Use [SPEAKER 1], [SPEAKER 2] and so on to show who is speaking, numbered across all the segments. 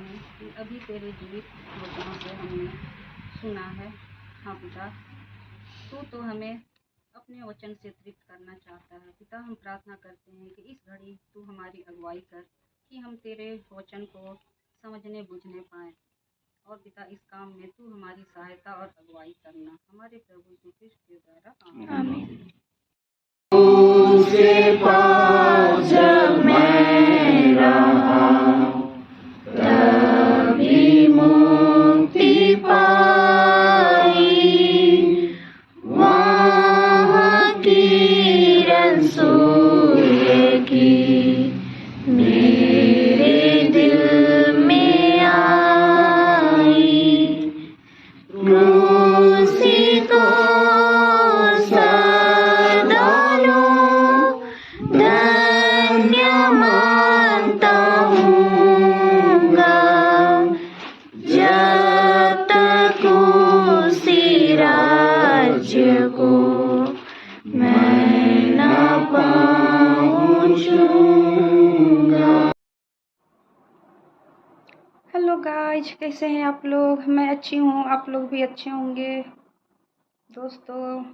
[SPEAKER 1] हैं कि अभी तेरे जीवित वचनों से हमने सुना है। हाँ पिता, तू तो हमें अपने वचन से तृप्त करना चाहता है। पिता, हम प्रार्थना करते हैं कि इस घड़ी तू हमारी अगुवाई कर कि हम तेरे वचन को समझने बुझने पाएँ। और पिता, इस काम में तू हमारी सहायता और अगुवाई करना, हमारे प्रभु यीशु मसीह के द्वारा आमीन।
[SPEAKER 2] उसके पास जब मैं रहा तभी मुक्ति पाई, वहाँ किरण सूर्य की मेरे दिल में आई। क्रूसितो सदा लो, धन्य मानता हूँगा, जब तक उसी राज्य को मैं न पहुँचूँगा।
[SPEAKER 1] हेलो गाइज, कैसे हैं आप लोग? मैं अच्छी हूँ, आप लोग भी अच्छे होंगे। दोस्तों,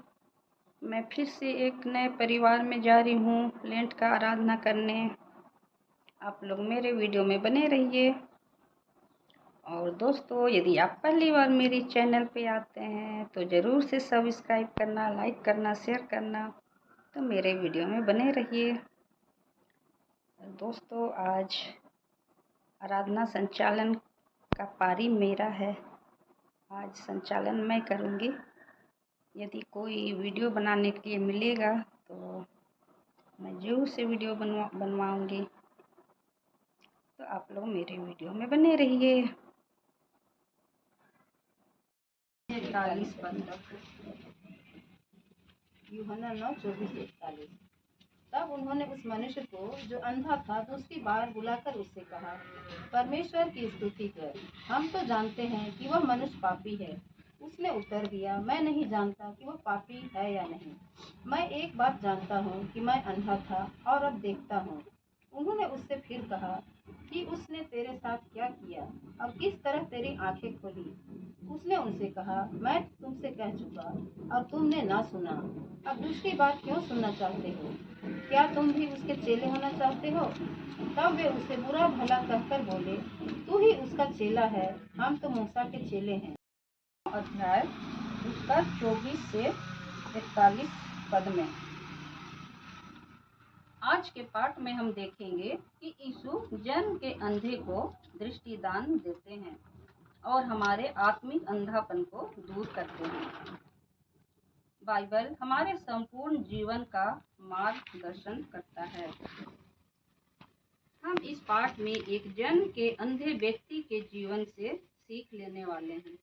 [SPEAKER 1] मैं फिर से एक नए परिवार में जा रही हूँ लेंट का आराधना करने। आप लोग मेरे वीडियो में बने रहिए। और दोस्तों, यदि आप पहली बार मेरी चैनल पे आते हैं तो ज़रूर से सब्सक्राइब करना, लाइक करना, शेयर करना, तो मेरे वीडियो में बने रहिए। दोस्तों, आज आराधना संचालन का पारी मेरा है। आज संचालन मैं करूँगी। यदि कोई वीडियो बनाने के लिए मिलेगा तो मैं ज़रूर से वीडियो बनवाऊँगी। तो आप लोग मेरे वीडियो में बने रहिए। 41 पद तक, यूहन्ना 9:24-41। तब उन्होंने उस मनुष्य को जो अंधा था दूसरी बार बुलाकर उससे कहा, परमेश्वर की स्तुति कर, हम तो जानते हैं कि वह मनुष्य पापी है। उसने उत्तर दिया, मैं नहीं जानता कि वह पापी है या नहीं। मैं एक बात जानता हूँ कि मैं अंधा था और अब देखता हूँ। उन्होंने उससे फिर कहा कि उसने तेरे साथ क्या किया और किस तरह तेरी आंखें खोली। उसने उनसे कहा, मैं तुमसे कह चुका और तुमने ना सुना। अब दूसरी बात क्यों सुनना चाहते हो? क्या तुम भी उसके चेले होना चाहते हो? तब वे उसे बुरा भला कहकर बोले, तू ही उसका चेला है, हम तो मूसा के चेले हैं। अध्याय उसका 24 से 41 पद में। आज के पाठ में हम देखेंगे कि यीशु जन्म के अंधे को दृष्टिदान देते हैं और हमारे आत्मिक अंधापन को दूर करते हैं। बाइबल हमारे संपूर्ण जीवन का मार्गदर्शन करता है। हम इस पाठ में एक जन्म के अंधे व्यक्ति के जीवन से सीख लेने वाले हैं।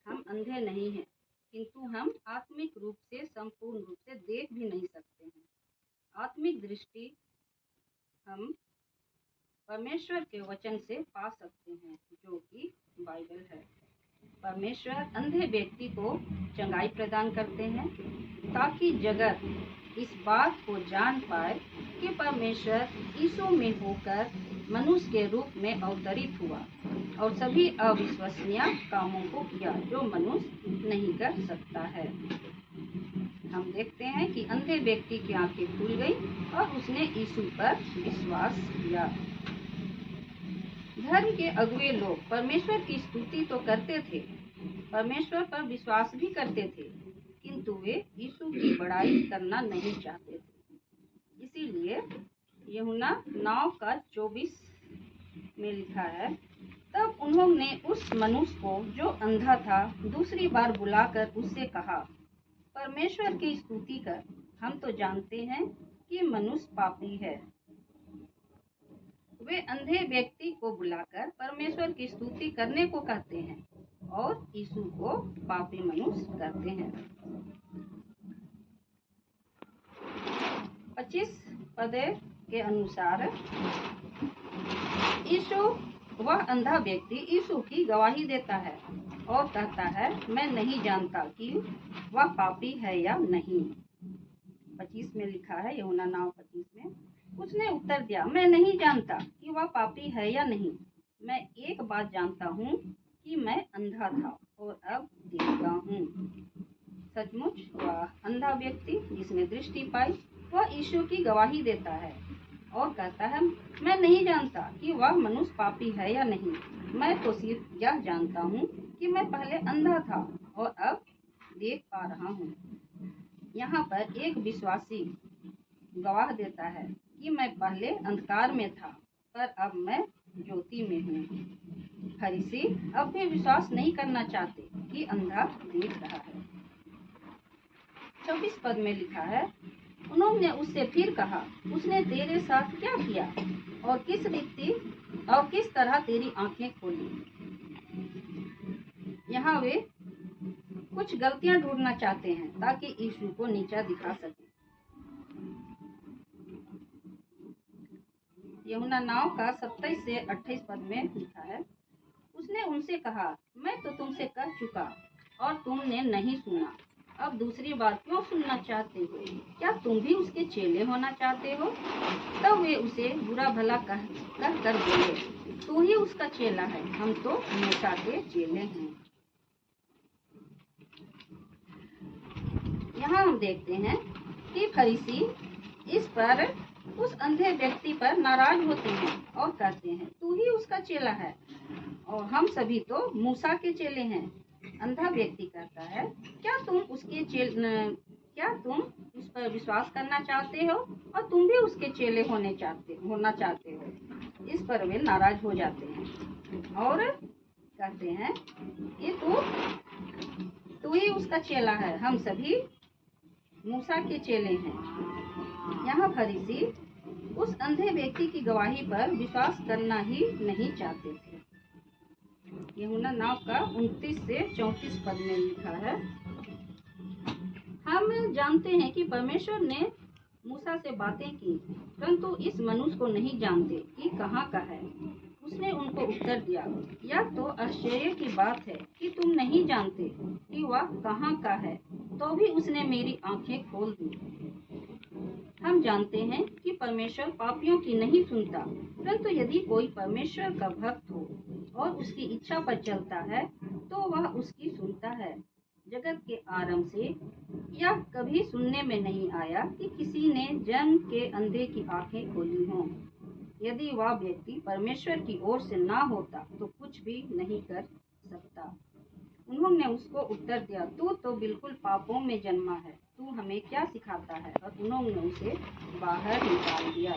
[SPEAKER 1] हम अंधे नहीं हैं, किंतु हम आत्मिक रूप से संपूर्ण रूप से देख भी नहीं सकते हैं। आत्मिक दृष्टि हम परमेश्वर के वचन से पा सकते हैं, जो कि बाइबल है। परमेश्वर अंधे व्यक्ति को चंगाई प्रदान करते हैं ताकि जगत इस बात को जान पाए कि परमेश्वर यीशु में होकर मनुष्य के रूप में अवतरित हुआ और सभी अविश्वसनीय कामों को किया जो मनुष्य नहीं कर सकता है। हम देखते हैं कि अंधे व्यक्ति की आंखें खुल गई और उसने यीशु पर विश्वास किया। धर्म के अगुवे लोग परमेश्वर की स्तुति तो करते थे, परमेश्वर पर विश्वास भी करते थे, किंतु वे यीशु की बड़ाई करना नहीं चाहते थे। इसीलिए यूहन्ना 9:24 में लिखा है, तब उन्होंने उस मनुष्य को जो अंधा था दूसरी बार बुलाकर उससे कहा, परमेश्वर की स्तुति कर, हम तो जानते हैं कि मनुष्य पापी है। वे अंधे व्यक्ति को बुलाकर परमेश्वर की स्तुति करने को कहते हैं और यीशु को पापी मनुष्य कहते हैं। 25 पद के अनुसार यीशु, वह अंधा व्यक्ति यीशु की गवाही देता है और कहता है, मैं नहीं जानता कि वह पापी है या नहीं। 25 में लिखा है, यूहन्ना 9:25 में, उसने उत्तर दिया, मैं नहीं जानता कि वह पापी है या नहीं। मैं एक बात जानता हूँ कि मैं अंधा था और अब देखता हूँ। सचमुच वह अंधा व्यक्ति जिसने दृष्टि पाई वह यीशु की गवाही देता है और कहता है, मैं नहीं जानता कि वह मनुष्य पापी है या नहीं। मैं तो सिर्फ यह जानता हूँ कि मैं पहले अंधा था और अब देख पा रहा हूँ। यहाँ पर एक विश्वासी गवाह देता है कि मैं पहले अंधकार में था पर अब मैं ज्योति में हूँ। फरीसी अब भी विश्वास नहीं करना चाहते कि अंधा देख रहा है। 24 पद में लिखा है, उन्होंने उससे फिर कहा, उसने तेरे साथ क्या किया और किस तरह तेरी आंखें खोली। यहाँ वे कुछ गलतियां ढूंढना चाहते हैं ताकि यीशु को नीचा दिखा सके। यूहन्ना 9 का 27 से 28 पद में लिखा है, उसने उनसे कहा, मैं तो तुमसे कह चुका और तुमने नहीं सुना। अब दूसरी बार क्यों सुनना चाहते हो? क्या तुम भी उसके चेले होना चाहते हो? तब वे उसे बुरा भला कह कर बोले, तू ही उसका चेला है, हम तो मूसा के चेले हैं। यहाँ हम देखते हैं कि फरीसी उस अंधे व्यक्ति पर नाराज होते हैं और कहते हैं, तू ही उसका चेला है और हम सभी तो मूसा के चेले हैं। अंधा व्यक्ति कहता है, क्या तुम उस पर विश्वास करना चाहते हो और तुम भी उसके चेले होना चाहते हो? इस पर वे नाराज हो जाते हैं और कहते हैं, ये तू ही उसका चेला है, हम सभी मूसा के चेले हैं। यहाँ फरीसी उस अंधे व्यक्ति की गवाही पर विश्वास करना ही नहीं चाहते थे। यूहन्ना 9 का 29 से 34 पद में लिखा है, हम जानते हैं कि परमेश्वर ने मूसा से बातें की, परंतु इस मनुष्य को नहीं जानते कि कहाँ का है। उसने उनको उत्तर दिया, यह तो आश्चर्य की बात है कि तुम नहीं जानते कि वह कहाँ का है, तो भी उसने मेरी आंखें खोल दी। हम जानते हैं कि परमेश्वर पापियों की नहीं सुनता, परंतु यदि कोई परमेश्वर का भक्त हो और उसकी इच्छा पर चलता है तो वह उसकी सुनता है। जगत के आरंभ से यह कभी सुनने में नहीं आया कि किसी ने जन्म के अंधे की आंखें खोली हों। यदि वह व्यक्ति परमेश्वर की ओर से ना होता तो कुछ भी नहीं कर सकता। उन्होंने उसको उत्तर दिया, तू तो बिल्कुल पापों में जन्मा है, तू हमें क्या सिखाता है? और उन्होंने उसे बाहर निकाल दिया।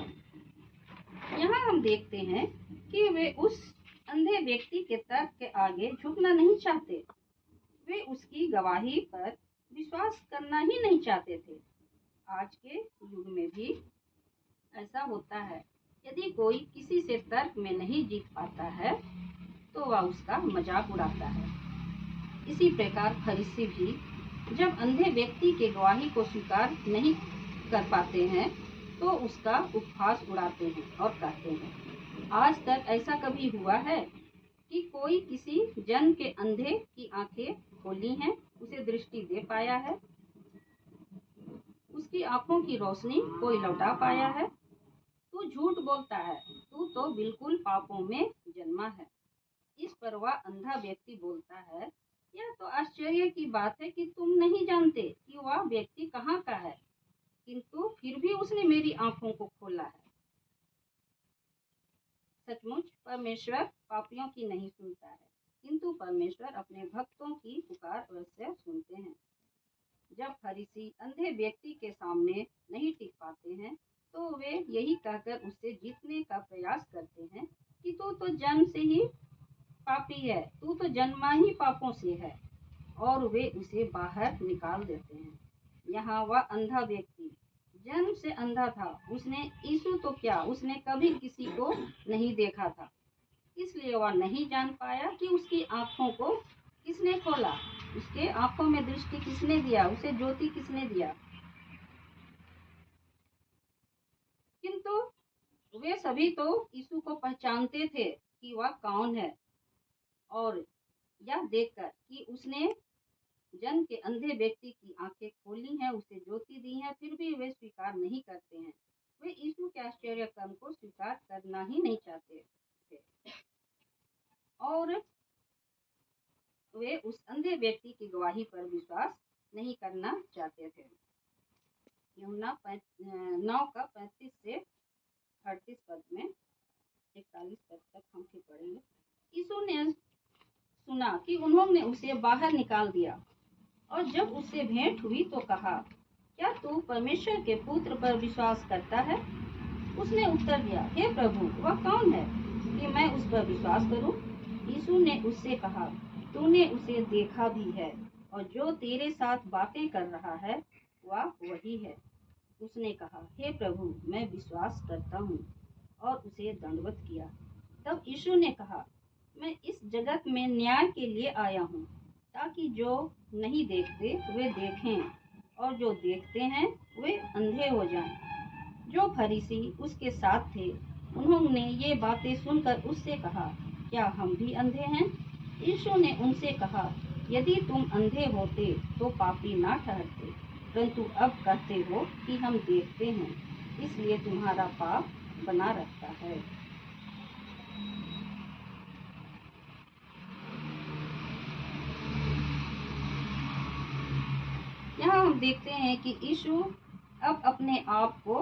[SPEAKER 1] यहाँ हम देखते हैं कि वे उस अंधे व्यक्ति के तर्क के आगे झुकना नहीं चाहते। वे उसकी गवाही पर विश्वास करना ही नहीं चाहते थे। आज के युग में भी ऐसा होता है। यदि कोई किसी से तर्क में नहीं जीत पाता है तो वह उसका मजाक उड़ाता है। इसी प्रकार फरीसी भी जब अंधे व्यक्ति के गवाही को स्वीकार नहीं कर पाते हैं तो उसका उपहास उड़ाते हैं और कहते हैं, आज तक ऐसा कभी हुआ है कि कोई किसी जन के अंधे की आंखें खोली हैं, उसे दृष्टि दे पाया है, उसकी आंखों की रोशनी कोई लौटा पाया है? तू झूठ बोलता है, तू तो बिल्कुल पापों में जन्मा है। इस पर वह अंधा व्यक्ति बोलता है, यह तो आश्चर्य की बात है कि तुम नहीं जानते कि वह व्यक्ति कहाँ का है, किंतु फिर भी उसने मेरी आंखों को खोला है। सचमुच परमेश्वर पापियों की नहीं सुनता है, किंतु परमेश्वर अपने भक्तों की पुकार अवश्य सुनते हैं। जब फरीसी अंधे व्यक्ति के सामने नहीं टिक पाते हैं तो वे यही कहकर उससे जीतने का प्रयास करते हैं कि तू तो जन्म से ही पापी है, तू तो जन्मा ही पापों से है, और वे उसे बाहर निकाल देते हैं। यहाँ वह अंधा व्यक्ति जन्म से अंधा था, उसने यीशु तो क्या, उसने कभी किसी को नहीं देखा था, इसलिए वह नहीं जान पाया कि उसकी आंखों को किसने खोला, उसके आंखों में दृष्टि किसने दिया, उसे ज्योति किसने दिया। किंतु वे सभी तो यीशु को पहचानते थे कि वह कौन है, और यह देखकर कि उसने जन्म के अंधे व्यक्ति की आंखें खोली हैं, उसे ज्योति दी है, फिर भी वे स्वीकार नहीं करते हैं। वे यीशु के आश्चर्य कर्म को स्वीकार करना ही नहीं चाहते थे।
[SPEAKER 3] और वे उस अंधे व्यक्ति की गवाही पर विश्वास नहीं करना चाहते थे। यूहन्ना 9:35 से 38 पद में 41 पद तक हम फिर पढ़ेंगे। यीशु ने सुना कि उन्होंने उसे बाहर निकाल दिया और जब उससे भेंट हुई तो कहा, क्या तू परमेश्वर के पुत्र पर विश्वास करता है? उसने उत्तर दिया, हे प्रभु, वह कौन है कि मैं उस पर विश्वास करूं? यीशु ने उससे कहा, तूने उसे देखा भी है और जो तेरे साथ बातें कर रहा है वह वही है। उसने कहा, हे प्रभु, मैं विश्वास करता हूँ, और उसे दंडवत किया। तब यीशु ने कहा, मैं इस जगत में न्याय के लिए आया हूँ, ताकि जो नहीं देखते वे देखें और जो देखते हैं वे अंधे हो जाएं। जो फरीसी उसके साथ थे उन्होंने ये बातें सुनकर उससे कहा, क्या हम भी अंधे हैं? यीशु ने उनसे कहा, यदि तुम अंधे होते तो पापी ना ठहरते, परंतु अब कहते हो कि हम देखते हैं, इसलिए तुम्हारा पाप बना रहता है। यहाँ हम देखते हैं कि यीशु अब अपने आप को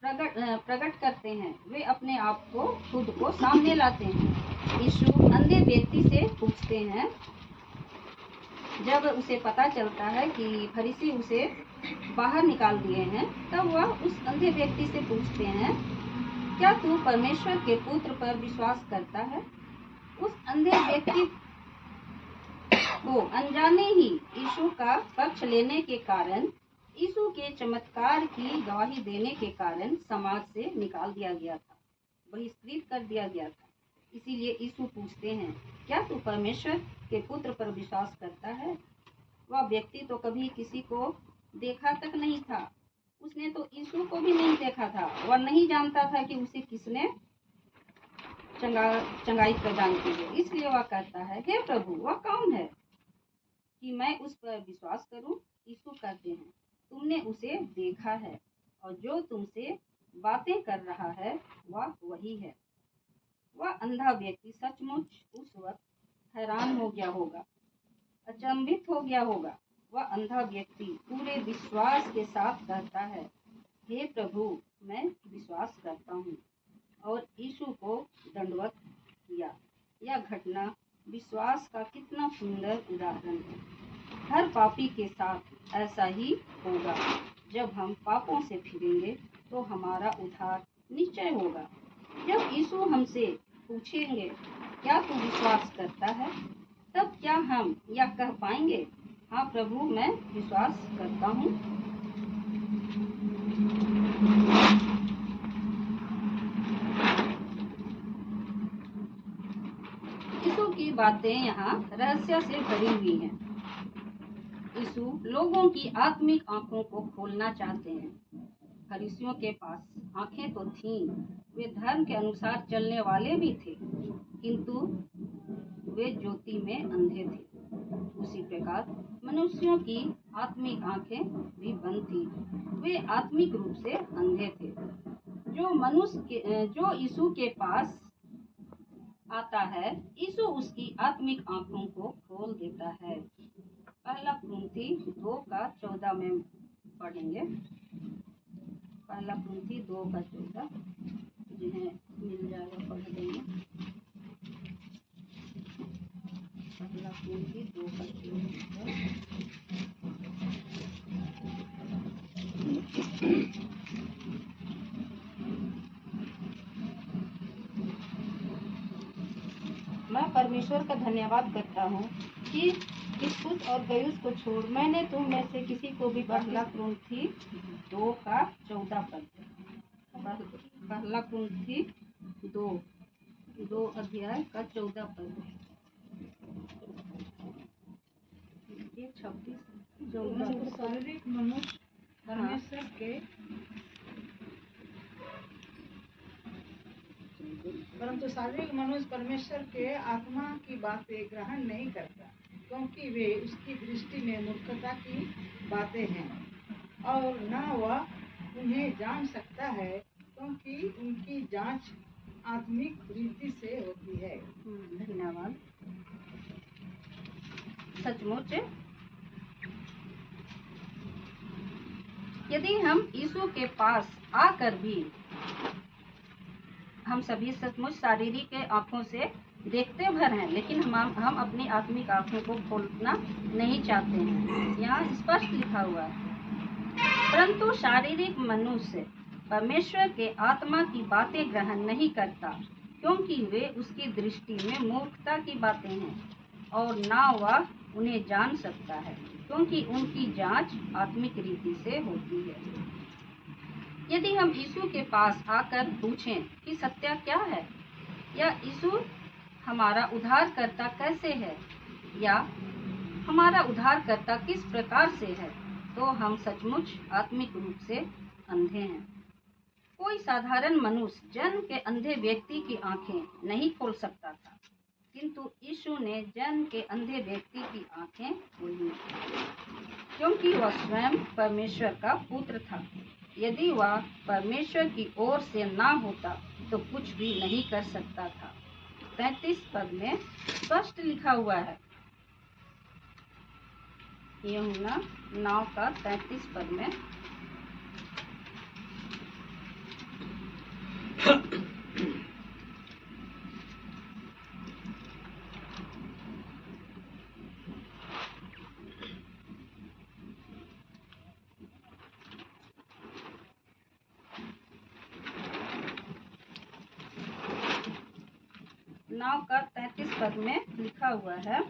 [SPEAKER 3] प्रकट करते हैं। वे अपने आप को खुद को सामने लाते हैं। यीशु अंधे व्यक्ति से पूछते हैं। जब उसे पता चलता है कि फरीसी उसे बाहर निकाल दिए हैं, तब वह उस अंधे व्यक्ति से पूछते हैं, क्या तू परमेश्वर के पुत्र पर विश्वास करता है? उस अंधे व्यक्ति को अनजाने ही यीशु का पक्ष लेने के कारण, यीशु के चमत्कार की गवाही देने के कारण समाज से निकाल दिया गया था, बहिष्कृत कर दिया गया था। इसीलिए यीशु पूछते हैं, क्या तू परमेश्वर के पुत्र पर विश्वास करता है? वह व्यक्ति तो कभी किसी को देखा तक नहीं था। उसने तो यीशु को भी नहीं देखा था। वह नहीं जानता था कि उसे किसने चंगाई प्रदान की है। इसलिए वह कहता है, हे प्रभु, वह कौन है कि मैं उस पर विश्वास करूं? यीशु कहते हैं, तुमने उसे देखा है और जो तुमसे बातें कर रहा है वह वही है। वह अंधा व्यक्ति सचमुच उस वक्त हैरान हो गया होगा, अचंभित हो गया होगा। वह अंधा व्यक्ति पूरे विश्वास के साथ कहता है, हे प्रभु, मैं विश्वास करता हूँ, और यीशु को दंडवत किया। यह घटना विश्वास का कितना सुंदर उदाहरण है। हर पापी के साथ ऐसा ही होगा। जब हम पापों से फिरेंगे तो हमारा उद्धार निश्चय होगा। जब यीशु हमसे पूछेंगे, क्या तू विश्वास करता है? तब क्या हम यह कह पाएंगे, हाँ प्रभु, मैं विश्वास करता हूँ? यीशु की बातें यहाँ रहस्य से भरी हुई हैं। यीशु लोगों की आत्मिक आंखों को खोलना चाहते हैं। फरीसियों के पास आंखें तो थीं, वे धर्म के अनुसार चलने वाले भी थे, किंतु वे ज्योति में अंधे थे। उसी प्रकार मनुष्यों की आत्मिक आंखें भी बंद थी, वे आत्मिक रूप से अंधे थे। जो यीशु के पास आता है, यीशु उसकी आत्मिक आंखों को खोल देता है। पहला कुरिन्थी 2:14 में पढ़ेंगे। पहला कुरिन्थी 2:14, जिन्हें मिल जाएगा पढ़ देंगे। पहला कुरिन्थी 2:14।
[SPEAKER 1] मैं परमेश्वर का धन्यवाद करता हूँ कि क्रिस्पुस और गयुस को छोड़ मैंने तुम में से किसी को भी
[SPEAKER 3] पहला कुरिन्थी 2:14 पद। पहला कुरिन्थी 2 अध्याय का 14 पद। 26-14।
[SPEAKER 4] शारीरिक मनुष्य परमेश्वर के परंतु शारीरिक मनुष्य परमेश्वर के आत्मा की बातें ग्रहण नहीं करता, क्योंकि वे उसकी दृष्टि में मूर्खता की बातें हैं, और न वह उन्हें जान सकता है, क्योंकि उनकी जांच आत्मिक रीति से होती है।
[SPEAKER 3] धन्यवाद। सचमुच यदि हम यीशु के पास आकर भी हम सभी सचमुच शारीरिक आंखों से देखते भर हैं, लेकिन हम अपनी आत्मिक आंखों को खोलना नहीं चाहते हैं। यहाँ स्पष्ट लिखा हुआ है, परंतु शारीरिक मनुष्य परमेश्वर के आत्मा की बातें ग्रहण नहीं करता, क्योंकि वे उसकी दृष्टि में मूर्खता की बातें हैं और ना वह उन्हें जान सकता है, क्योंकि उनकी जांच आत्मिक रीति से होती है। यदि हम यीशु के पास आकर पूछें कि सत्य क्या है, या यीशु हमारा उद्धारकर्ता कैसे है, या हमारा उद्धारकर्ता किस प्रकार से है, तो हम सचमुच आत्मिक रूप से अंधे हैं। कोई साधारण मनुष्य जन्म के अंधे व्यक्ति की आंखें नहीं खोल सकता था, किंतु यीशु ने जन्म के अंधे व्यक्ति की आंखें खोली, क्योंकि वह स्वयं परमेश्वर का पुत्र था। यदि वह परमेश्वर की ओर से ना होता तो कुछ भी नहीं कर सकता था। 33 पद में स्पष्ट लिखा हुआ है, यूहन्ना 9 का 33 पद में, का 33 पद में लिखा हुआ है,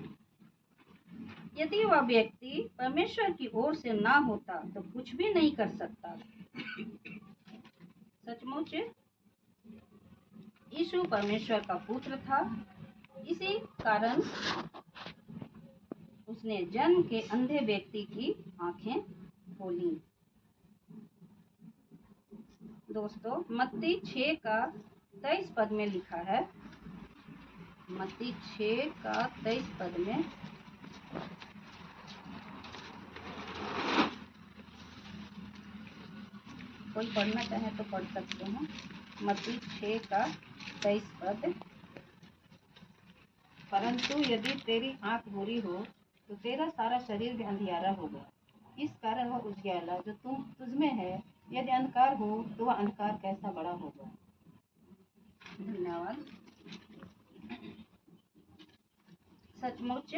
[SPEAKER 3] यदि वह व्यक्ति परमेश्वर की ओर से ना होता तो कुछ भी नहीं कर सकता। सचमुच यीशु परमेश्वर का पुत्र था, इसी कारण उसने जन्म के अंधे व्यक्ति की आंखें खोली। दोस्तों, मत्ती 6 का 23 पद में लिखा है, मत्ती 6 का 23 पद में, कोई पढ़ना चाहे तो पढ़ सकते हैं। मत्ती 6 का 23 पद,
[SPEAKER 1] परंतु यदि तेरी आंख बुरी हो तो तेरा सारा शरीर भी अंधियारा होगा। इस कारण वह उजियाला जो तुझमें है, यदि अंधकार हो तो वह अंधकार कैसा बड़ा होगा।
[SPEAKER 3] धन्यवाद। सचमुच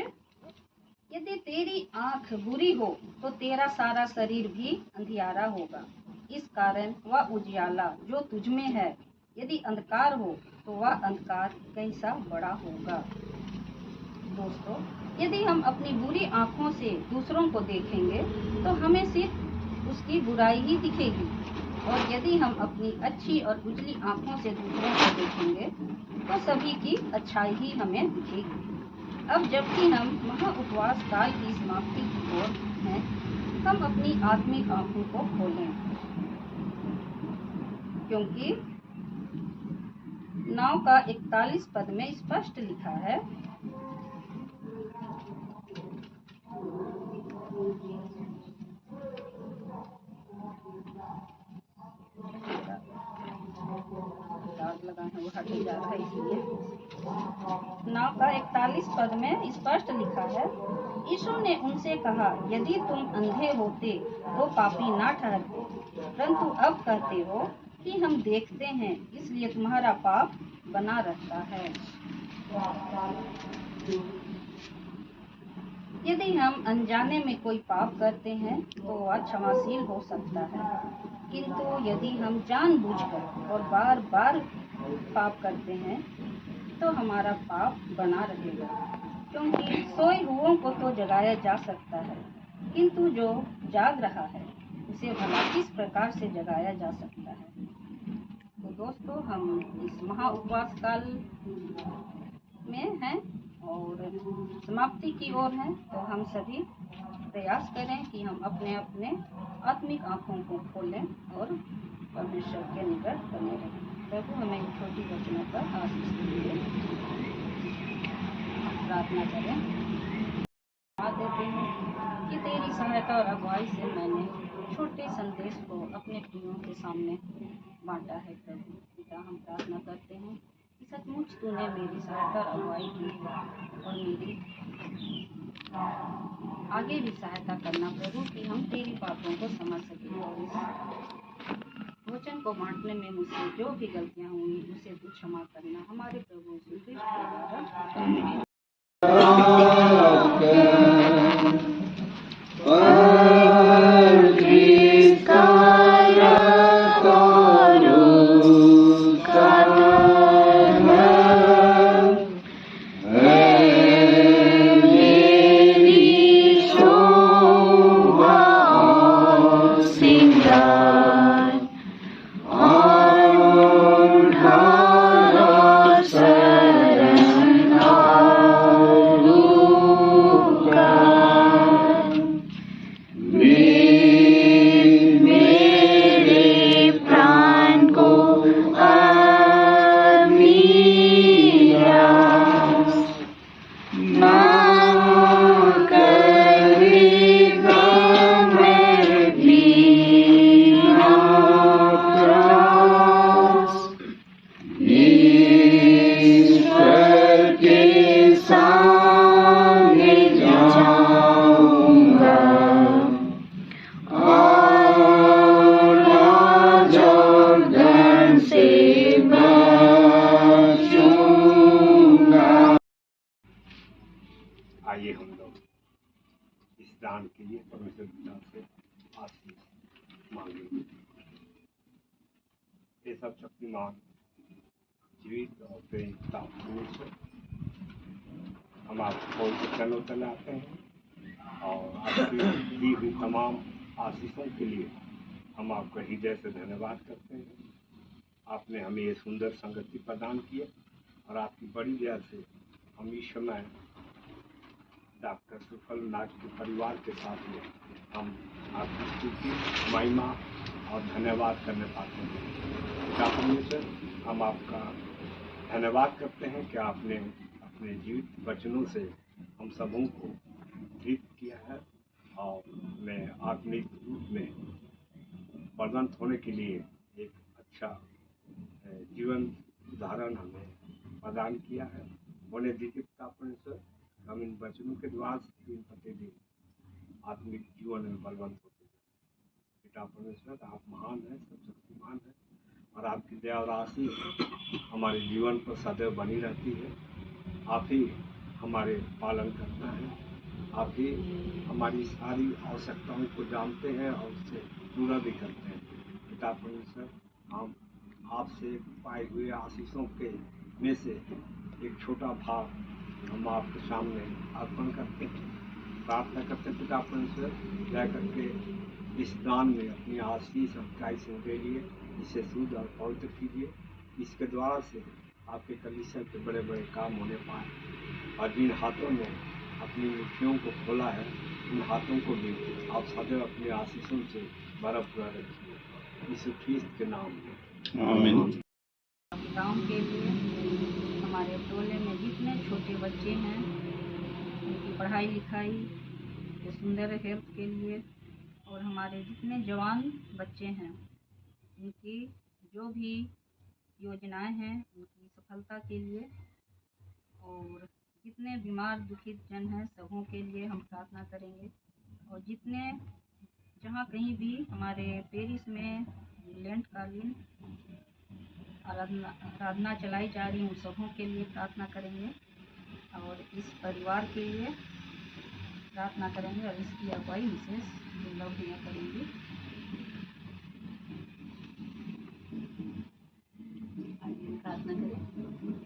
[SPEAKER 3] यदि तेरी आंख बुरी हो तो तेरा सारा शरीर भी अंधियारा होगा। इस कारण वह उजियाला जो तुझमें है, यदि अंधकार हो तो वह अंधकार कैसा बड़ा होगा। दोस्तों, यदि हम अपनी बुरी आंखों से दूसरों को देखेंगे तो हमें सिर्फ उसकी बुराई ही दिखेगी, और यदि हम अपनी अच्छी और उजली आंखों से दूसरों को देखेंगे तो सभी की अच्छाई ही हमें दिखेगी। अब जबकि हम महा उपवास काल की समाप्ति की ओर हैं, हम अपनी आत्मिक आंखों को खोलें, क्योंकि 9 का 41 पद में स्पष्ट लिखा है, वो हट जा रहा है इसलिए। 9 का 41 पद में स्पष्ट लिखा है, यीशु ने उनसे कहा, यदि तुम अंधे होते तो पापी ना ठहरते, परंतु अब कहते हो कि हम देखते हैं, इसलिए तुम्हारा पाप बना रहता है। यदि हम अनजाने में कोई पाप करते हैं तो वह क्षमाशील हो सकता है, किंतु यदि हम जानबूझकर और बार बार पाप करते हैं तो हमारा पाप बना रहेगा, क्योंकि सोए हुओं को तो जगाया जा सकता है, किंतु जो जाग रहा है उसे भला किस प्रकार से जगाया जा सकता है। तो दोस्तों, हम इस महा उपवास काल में हैं और समाप्ति की ओर हैं, तो हम सभी प्रयास करें कि हम अपने अपने आत्मिक आंखों को खोलें और परमेश्वर के निकट बने रहें। प्रभु हमें इन छोटी वचनों पर आशीष दीजिए। प्रार्थना करें। धन्यवाद देते हैं कि तेरी सहायता और अगुवाई से मैंने छोटे संदेश को अपने प्रियों के सामने बांटा है। प्रभु पिता, हम प्रार्थना करते हैं कि सचमुच तूने मेरी सहायता और अगुवाई की और मेरी आगे भी सहायता करना प्रभु कि हम तेरी बातों को समझ सकें और इस वचन को बांटने में मुझसे जो भी गलतियां हुई उसे तू क्षमा करना हमारे प्रभु यीशु क्रिस्ट के द्वारा।
[SPEAKER 5] आइए हम लोग इस दान के लिए परमेश्वर पिता से आशीष मांगे। ये सब शक्तिमान जीवित और प्रेम पिता परमेश्वर, हम आपको चलो चलाते हैं और आपकी दी हुई तमाम आशीषों के लिए हम आपका हृदय से धन्यवाद करते हैं। आपने हमें ये सुंदर संगति प्रदान की और आपकी बड़ी दया से हम इस समय डॉक्टर सुफल नाग के परिवार के साथ में हम आपकी स्तुति, महिमा और धन्यवाद करने पाते हैं। पिता परमेश्वर, हम आपका धन्यवाद करते हैं कि आपने अपने जीवित वचनों से हम सबों को जीवित किया है और मैं आत्मिक रूप में बलवंत होने के लिए एक अच्छा जीवन उदाहरण हमें प्रदान किया है। होने दीजिए पिता परमेश्वर, हम इन वचनों के द्वारा दिन प्रतिदिन आत्मिक जीवन में बलवंत होते हैं। पिता परमेश्वर, आप महान हैं, सब शक्तिमान हैं और आपकी दया और आशीष हमारे जीवन पर सदैव बनी रहती है। आप ही हमारे पालन करता है, आप ही हमारी सारी आवश्यकताओं को जानते हैं और उससे पूरा भी करते हैं। पिता परमेश्वर, हम आपसे पाए हुए आशीषों के में से एक छोटा भाग हम आपके सामने अर्पण करते हैं। प्रार्थना करते हैं पिता परमेश्वर, दया करके इस दान में अपनी आशीष और कायसों के लिए इसे शुद्ध और पवित्र कीजिए। इसके द्वारा से आपके कलीसिया के बड़े बड़े काम होने पाए और जिन हाथों ने अपनी मुट्ठियों को खोला है उन हाथों को भी आप सदैव अपनी आशीषों से भरा पूरा रखिए। यीशु ख्रीस्त के नाम में आमीन।
[SPEAKER 3] गाँव के लिए, हमारे टोले में जितने छोटे बच्चे हैं उनकी पढ़ाई लिखाई के सुंदर हेल्थ के लिए और हमारे जितने जवान बच्चे हैं उनकी जो भी योजनाएं हैं उनकी सफलता के लिए और जितने बीमार दुखित जन हैं सबों के लिए हम प्रार्थना करेंगे। और जितने जहाँ कहीं भी हमारे पेरिस में लेंटकालीन आराधना चलाई जा रही उन सबों के लिए प्रार्थना करेंगे और इस परिवार के लिए प्रार्थना करेंगे और इसकी अगुवाई विशेष भैया करेंगे।
[SPEAKER 1] प्रार्थना करें।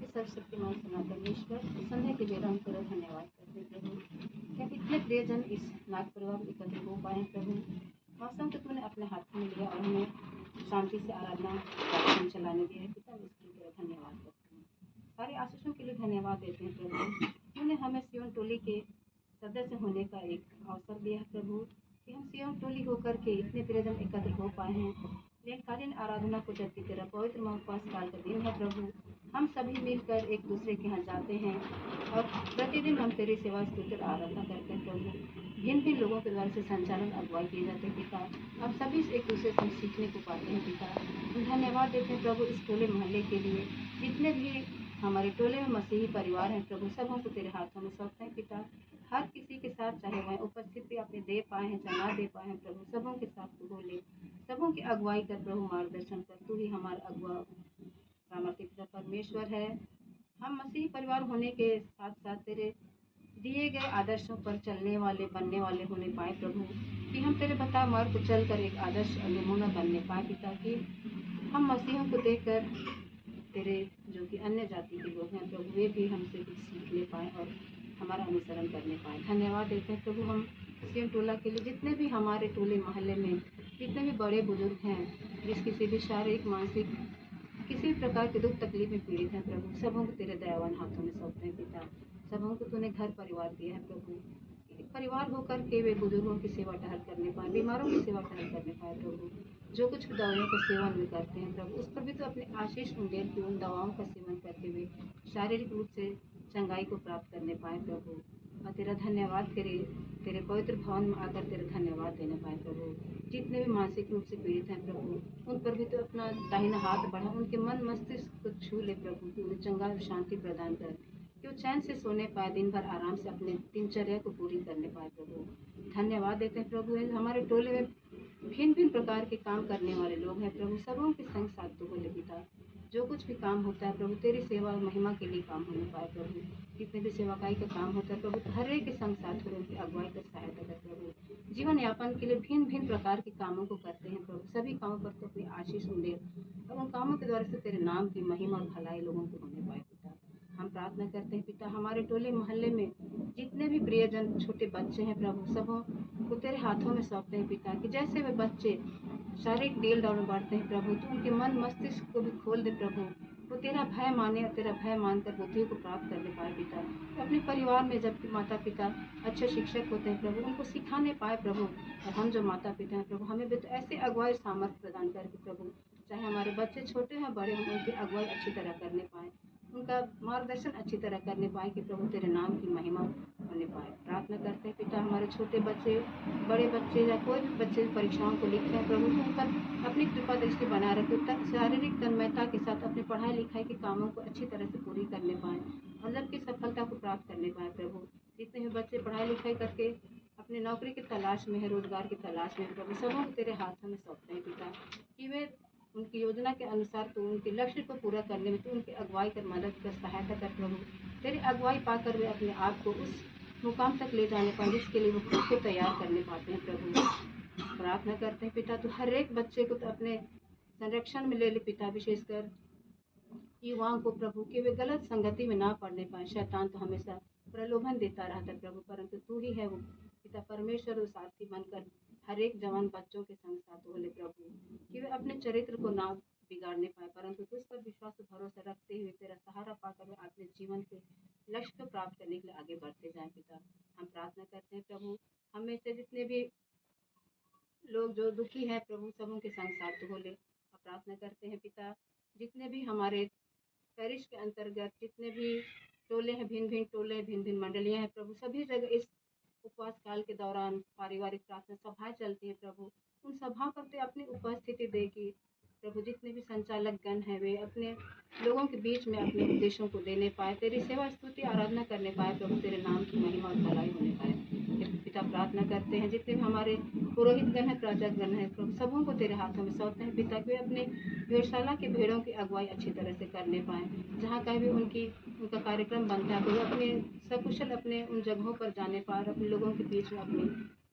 [SPEAKER 1] सर्वशक्तिमान सनातन ईश्वर, इस संध्या के लिए हम तेरा धन्यवाद करते हैं प्रभु। क्या इतने प्रियजन इस नाग परिवार में एकत्र हो पाए प्रभु। वास्तव में तूने अपने हाथों में लिया और हमें शांति से आराधना कार्यक्रम चलाने दिया है पिता, इसके लिए तेरा धन्यवाद करते हैं। सारे आशीषों के लिए धन्यवाद देते हैं प्रभु। तूने हमें सियोन टोली के सदस्य होने का एक अवसर दिया है प्रभु कि हम सियोन टोली होकर के इतने प्रियजन एकत्र हो पाए हैं। लेनकालीन आराधना को जबकि तेरा पवित्र उपवास काल का दिन है प्रभु, हम सभी मिलकर एक दूसरे के यहाँ जाते हैं और प्रतिदिन हम तेरी सेवा स्तुति और आराधना करते हैं प्रभु। भिन्न भिन्न लोगों के द्वारा से संचालन अगुवाई किए जाते हैं पिता। हम सभी से एक दूसरे से सीखने को पाते हैं पिता। हम धन्यवाद देते हैं प्रभु इस टोले मोहल्ले के लिए। जितने भी हमारे टोले में मसीही परिवार हैं प्रभु, सबों को तेरे हाथों में सौंपते हैं पिता।
[SPEAKER 3] हर किसी के साथ, चाहे वह उपस्थिति अपने दे पाए हैं चाहे ना दे पाए हैं प्रभु, सबों के साथ तू हो ले, सबों की अगुवाई कर प्रभु, मार्गदर्शन कर। तू ही हमारा अगुआ सामर्थ्य पिता परमेश्वर है। हम मसीह परिवार होने के साथ साथ तेरे दिए गए आदर्शों पर चलने वाले बनने वाले होने पाए प्रभु, कि हम तेरे बता मार्ग को चल कर एक आदर्श नमूना बनने पाए पिता, कि हम मसीहों को देखकर तेरे जो कि अन्य जाति के लोग हैं प्रभु, वे भी हमसे कुछ सीखने पाए और हमारा अनुसरण करने पाए। धन्यवाद देते हैं प्रभु हम सियन टोला के लिए, जितने भी हमारे टोले मोहल्ले में जितने भी बड़े बुजुर्ग हैं, जिस किसी भी शारीरिक मानसिक किसी भी प्रकार के दुख तकलीफ में पीड़ित हैं प्रभु, सबों को तेरे दयावान हाथों में सौंपते हैं पिता। सबों को तूने घर परिवार दिया है प्रभु, एक परिवार होकर के वे बुजुर्गों की सेवा टहल करने पाए, बीमारों की सेवा टहल करने पाए प्रभु, जो कुछ दवाइयों का सेवन भी करते हैं प्रभु, उस पर भी तो अपने आशीष उंडेल की उन दवाओं का सेवन करके वे शारीरिक रूप से चंगाई को प्राप्त करने पाए प्रभु। और तेरा धन्यवाद करे, तेरे पवित्र भवन में आकर तेरा धन्यवाद देने पाए प्रभु। जितने भी मानसिक रूप से पीड़ित हैं प्रभु, उन पर भी तो अपना दाहिना हाथ बढ़ा, उनके मन मस्तिष्क को छू ले प्रभु, कि उन्हें चंगा और शांति प्रदान कर, कि वो चैन से सोने पाए, दिन भर आराम से अपने दिनचर्या को पूरी करने पाए प्रभु। धन्यवाद देते हैं प्रभु, हमारे टोले में भिन्न भिन्न प्रकार के काम करने वाले लोग हैं प्रभु, सबों के संग साथ तो बोले पिता, जो कुछ भी काम होता है प्रभु तेरी सेवा और महिमा के लिए काम होने पाए प्रभु। जितने भी सेवाकाई का काम होता है प्रभु, हर एक के संग साथ हो, उनकी अगुवाई कर सहायता कर प्रभु। जीवन यापन के लिए भिन्न भिन्न प्रकार के कामों को करते हैं प्रभु, सभी कामों पर तो अपनी आशीष उंडेल और उन कामों के द्वारा से तेरे नाम की महिमा और भलाई लोगों को होने पाए पिता। हम प्रार्थना करते हैं पिता, हमारे टोले मोहल्ले में जितने भी प्रियजन छोटे बच्चे हैं प्रभु, सबों को तेरे हाथों में सौंपते हैं पिता, कि जैसे वे बच्चे शारीरिक डील डाउन बढ़ते हैं प्रभु, तो उनके मन मस्तिष्क को भी खोल दे प्रभु, वो तेरा भय माने और तेरा भय मानकर बुद्धि को प्राप्त करने पाए पिता। तो अपने परिवार में जब माता पिता अच्छे शिक्षक होते हैं प्रभु, उनको सिखाने पाए प्रभु, और हम जो माता पिता हैं प्रभु, हमें भी तो ऐसे अगुवाई सामर्थ्य प्रदान करके प्रभु, चाहे हमारे बच्चे छोटे हैं बड़े, हम उनकी अगुवाई अच्छी तरह करने पाए, उनका मार्गदर्शन अच्छी तरह करने पाए, कि प्रभु तेरे नाम की महिमा होने पाए। प्रार्थना करते हैं पिता, हमारे छोटे बच्चे बड़े बच्चे या कोई भी बच्चे परीक्षाओं को लिखते हैं प्रभु, तो उन पर अपनी कृपा दृष्टि बना रखे, शारीरिक तन्मयता के साथ अपनी पढ़ाई लिखाई के कामों को अच्छी तरह से पूरी करने पाए और जबकि सफलता को प्राप्त करने पाए प्रभु। जितने भी बच्चे पढ़ाई लिखाई करके अपनी नौकरी की तलाश में है, रोजगार की तलाश में प्रभु, सबों को तेरे हाथों में सौंपते हैं पिता, कि वे उनकी योजना के अनुसार तो उनके लक्ष्य को पूरा करने में तो उनकी अगुवाई कर मदद कर सहायता कर प्रभु। तेरी अगुवाई पाकर वे अपने आप को उस मुकाम तक ले जाने पाए जिसके लिए वो खुद को तैयार करने पाते हैं प्रभु। प्रार्थना करते हैं पिता, तो हर एक बच्चे को तो अपने संरक्षण में ले ले पिता, विशेषकर युवाओं को प्रभु, कि वे गलत संगति में ना पड़ने पाए। शैतान तो हमेशा प्रलोभन देता रहता है प्रभु, परंतु तू ही है वो पिता परमेश्वर और साथी बनकर हर एक जवान बच्चों के संग साथ बोले प्रभु, कि वे अपने चरित्र को ना बिगाड़ने पाए, परंतु तुझ पर विश्वास और भरोसा रखते हुए तेरा सहारा पाकर वे अपने जीवन के लक्ष्य को प्राप्त करने के लिए आगे बढ़ते जाएं पिता। हम प्रार्थना करते हैं प्रभु, हमें से जितने भी लोग जो दुखी हैं प्रभु, सबों के संग साथ बोले। हम प्रार्थना करते हैं पिता, जितने भी हमारे पैरिश के अंतर्गत जितने भी टोले हैं, भिन्न भिन्न टोले भिन्न भिन्न मंडलियां हैं प्रभु, सभी जगह इस उपवास काल के दौरान पारिवारिक प्रार्थना सभाएं चलती है प्रभु, उन सभाओं पर तो अपनी उपस्थिति देगी प्रभु। जितने भी संचालक गण हैं वे अपने लोगों के बीच में अपने उपदेशों को देने पाए, तेरी सेवा स्तुति आराधना करने पाए प्रभु, तेरे नाम की महिमा और भलाई होने पाए पिता। प्रार्थना करते हैं जितने भी हमारे पुरोहित गण है, प्राचक गण है प्रभु, सबों को तेरे हाथों में सौंपते हैं पिता, कि वे अपने भेड़शाला के भेड़ों की अगुवाई अच्छी तरह से करने पाए। जहाँ कहीं भी उनका कार्यक्रम बनता है तो वे अपने सकुशल अपने उन जगहों पर जाने पाए और अपने लोगों के बीच में अपनी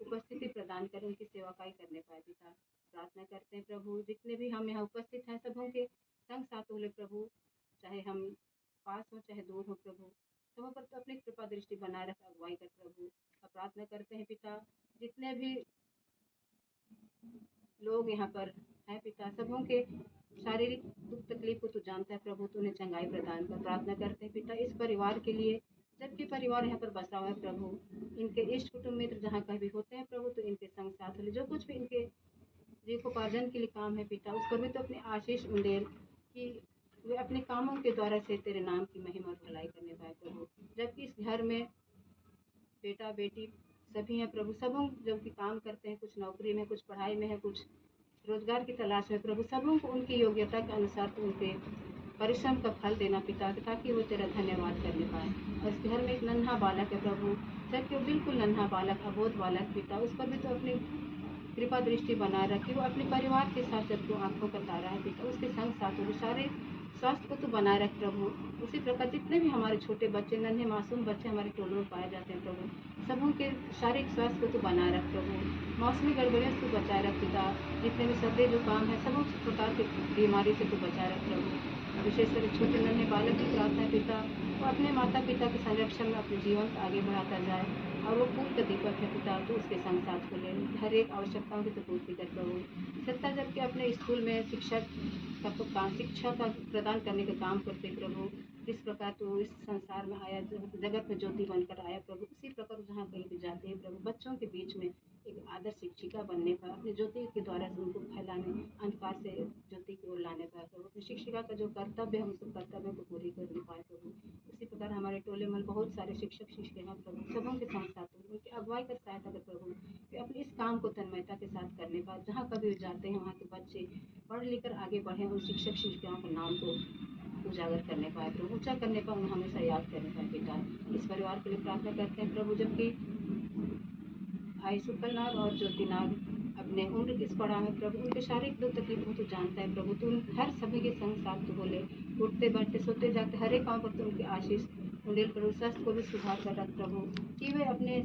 [SPEAKER 3] उपस्थिति प्रदान कर उनकी सेवाकाई करने पाए पिता। प्रार्थना करते हैं प्रभु, जितने भी हम यहाँ उपस्थित हैं सबों के संग साथ बोले प्रभु, चाहे हम पास हो चाहे दूर हो प्रभु, सबों पर तो अपनी कृपा दृष्टि बनाए रख अगुवाई कर प्रभु। और प्रार्थना करते हैं पिता, जितने भी लोग यहाँ पर हैं पिता, सबों के शारीरिक दुख तकलीफ को तू जानता है प्रभु, तू उन्हें चंगाई प्रदान कर। प्रार्थना करते हैं पिता इस परिवार के लिए, जबकि परिवार यहाँ पर बसा हुआ है प्रभु, इनके इष्ट कुटुंब मित्र जहाँ कहीं भी होते हैं प्रभु, तो इनके संग साथ ले, जो कुछ भी इनके जीविकोपार्जन के लिए काम है पिता, उस पर भी तो अपने आशीष उंडेल, कि वे अपने कामों के द्वारा से तेरे नाम की महिमा और भलाई करने पाए प्रभु। जबकि इस घर में बेटा बेटी सभी हैं प्रभु, सबों जो भी काम करते हैं, कुछ नौकरी में, कुछ पढ़ाई में है, कुछ रोजगार की तलाश में प्रभु, सबों को उनकी योग्यता के अनुसार तो उनके
[SPEAKER 1] परिश्रम का फल देना पिता, ताकि वो तेरा धन्यवाद करने पाए। और इस घर में एक नन्हा बालक है प्रभु, जबकि वो बिल्कुल नन्हा बालक, अबोध बालक पिता, उस पर भी तो अपनी कृपा दृष्टि बनाए रखी। वो अपने परिवार के साथ जब तू आंखों का तारा है पिता, उसके संग साथ वो सारे स्वास्थ्य को तू बनाए रख प्रभु। उसी प्रकार जितने भी हमारे छोटे बच्चे, नन्हे मासूम बच्चे हमारे टोलों में पाए जाते हैं प्रभु, सबों के शारीरिक स्वास्थ्य को तू बनाए रख प्रभु। मौसमी गड़बड़ियों से तू बचाए रख पिता, जितने भी सर्दी जुकाम है सब प्रकार की बीमारी से तू बचाए रख प्रभु। विशेषकर छोटे नन्हे बालक की प्रार्थना है पिता, वो अपने माता पिता के संरक्षण में अपने जीवन को आगे बढ़ाता जाए, और वो फूल का दीपक है पिता, तो उसके संग साथ को ले हर एक आवश्यकताओं की तो पूर्ति कर प्रभु। सत्ता जबकि अपने स्कूल में शिक्षा का प्रदान करने का काम करते प्रभु, जिस प्रकार तो इस संसार में आया, जगत में ज्योति बनकर आया प्रभु, उसी प्रकार जहाँ कहीं भी जाते हैं प्रभु, बच्चों के बीच में एक आदर्श शिक्षिका बनने का, अपने ज्योति के द्वारा उनको फैलाने, अंधकार से ज्योति की ओर लाने का प्रभु। अपनी शिक्षिका का जो कर्तव्य है, हम सब कर्तव्य को पूरी करने पाए प्रभु। इसी प्रकार हमारे टोले में बहुत सारे शिक्षक शिक्षिका प्रभु, सबों के साथ साथ उनकी अगुवाई कर सहायता कर प्रभु, कि अपने इस काम को तन्मयता के साथ करने पाए। जहाँ कभी भी जाते हैं वहाँ के बच्चे पढ़ लिख कर आगे बढ़े, उन शिक्षक शिक्षिकाओं के नाम को उजागर करने पाए प्रभु, ऊंचा करने पाए, उन्हें हमेशा याद करने पाए पिता। इस परिवार के लिए प्रार्थना करते हैं प्रभु, जबकि भाई सुकलनाग और ज्योतिनाग अपने उम्र के इस पड़ाव में प्रभु, उनके शारीरिक दुख तकलीफ को तो जानता है प्रभु, तो हर सभी के संग साथ तो बोले, उठते बैठते सोते जाते हर एक काम पर तो उनकी आशीष उंडेल प्रभु, स्वास्थ्य को भी सुधार कर रख प्रभु, कि वे अपने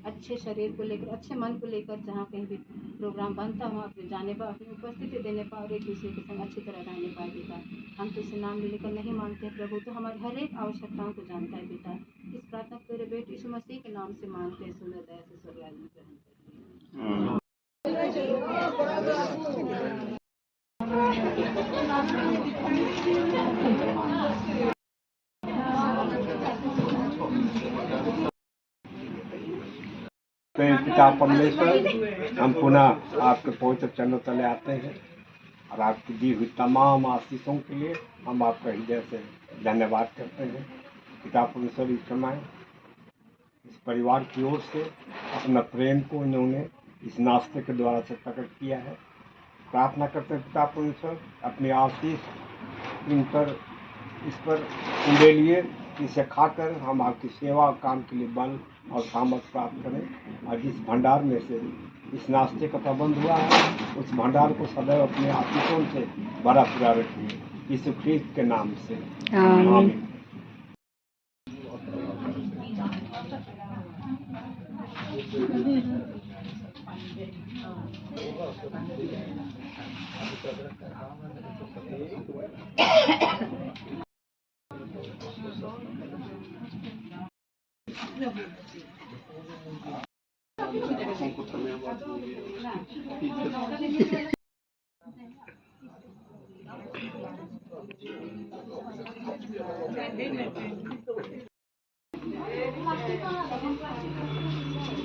[SPEAKER 1] अच्छे शरीर को लेकर, अच्छे मन को लेकर जहाँ कहीं भी प्रोग्राम बनता वहाँ अपने जाने पर, अपनी उपस्थिति देने पर और एक दूसरे के संग अच्छी तरह रहने पाए पिता। हम तो इसे नाम लेकर नहीं मानते हैं प्रभु, तो हमारी हर एक आवश्यकताओं को जानता है पिता। इस प्रार्थना तेरे बेटे यीशु मसीह के नाम से मांगते हैं, सुंदर दया से स्वर्गराज में ग्रहण करते हैं।
[SPEAKER 5] पिता परमेश्वर, हम पुनः आपके पवित्र चरणों तले आते हैं और आपकी दी हुई तमाम आशीषों के लिए हम आपका हृदय से धन्यवाद करते हैं। पिता परमेश्वर, इस समय इस परिवार की ओर से अपना प्रेम को इन्होंने इस नाश्ते के द्वारा से प्रकट किया है। प्रार्थना करते हैं पिता परमेश्वर, अपनी आशीष इस पर उंडेलिए, इसे खाकर हम आपकी सेवा और काम के लिए बल और सामर्थ प्राप्त करें, और जिस भंडार में से इस नाश्ते का प्रबंध हुआ है उस भंडार को सदैव अपने आशीषों से भरा पूरा रखिए, यीशु ख्रीस्त के नाम से आमीन।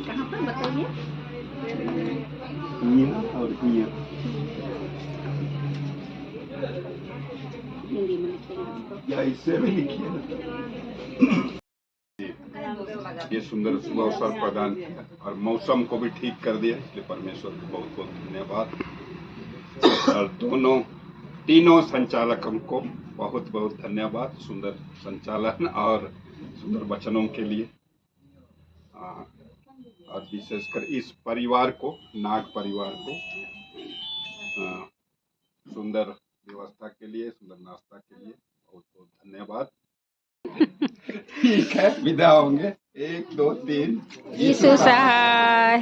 [SPEAKER 3] कहाँ पर बताइए?
[SPEAKER 5] और
[SPEAKER 3] हिंदी में लिखिए
[SPEAKER 5] या इससे भी लिखिए।
[SPEAKER 6] ये सुंदर शुभ अवसर प्रदान किया और मौसम को भी ठीक कर दिया, इसलिए परमेश्वर को बहुत बहुत धन्यवाद। और तीनों संचालकों को बहुत बहुत धन्यवाद, सुंदर संचालन और सुंदर वचनों के लिए, और विशेषकर इस परिवार को, नाग परिवार को सुंदर व्यवस्था के लिए, सुंदर नाश्ता के लिए बहुत बहुत धन्यवाद। ठीक है, विदा होंगे। 1 2 3
[SPEAKER 2] यीशु सहाय।